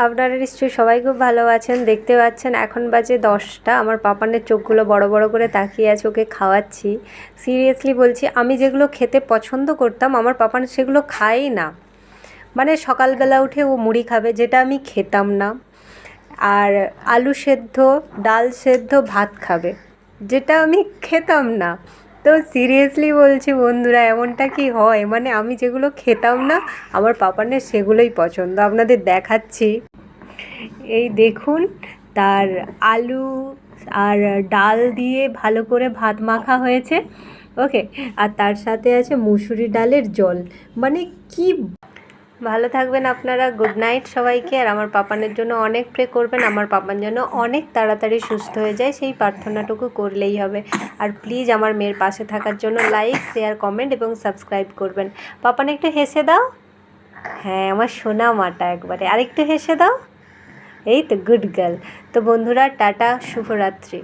আপনারা নিশ্চয়ই সবাই খুব ভালো আছেন। দেখতে পাচ্ছেন এখন বাজে 10টা। আমার পাপানের চোখগুলো বড় বড় করে তাকিয়ে আছে, ওকে খাওয়াচ্ছি। সিরিয়াসলি বলছি, আমি যেগুলো খেতে পছন্দ করতাম আমার পাপান সেগুলো খায়ই না। মানে সকালবেলা উঠে ও মুড়ি খাবে, যেটা আমি খেতাম না। আর আলু সেদ্ধ, ডাল সেদ্ধ, ভাত খাবে, যেটা আমি খেতাম না। তো সিরিয়াসলি বলছি বন্ধুরা, এমনটা কি হয়? মানে আমি যেগুলো খেতাম না আমার পাপানের সেগুলোই পছন্দ। আপনাদের দেখাচ্ছি, এই দেখুন। তার আলু আর ডাল দিয়ে ভালো করে ভাত মাখা হয়েছে, ওকে। আর তার সাথে আছে মুসুরি ডালের জল। মানে কি ভালো থাকবেন আপনারা। গুড নাইট সবাইকে। আর আমার পাপানের জন্য অনেক প্রে করবেন, আমার পাপান যেন অনেক তাড়াতাড়ি সুস্থ হয়ে যায়, সেই প্রার্থনাটুকু করলেই হবে। আর প্লিজ আমার মেয়ের পাশে থাকার জন্য লাইক, শেয়ার, কমেন্ট এবং সাবস্ক্রাইব করবেন। পাপান একটু হেসে দাও। হ্যাঁ, আমার সোনা মাটা একবারে। আরেকটু হেসে দাও। এই তো, গুড গার্ল। তো বন্ধুরা, টাটা, শুভরাত্রি।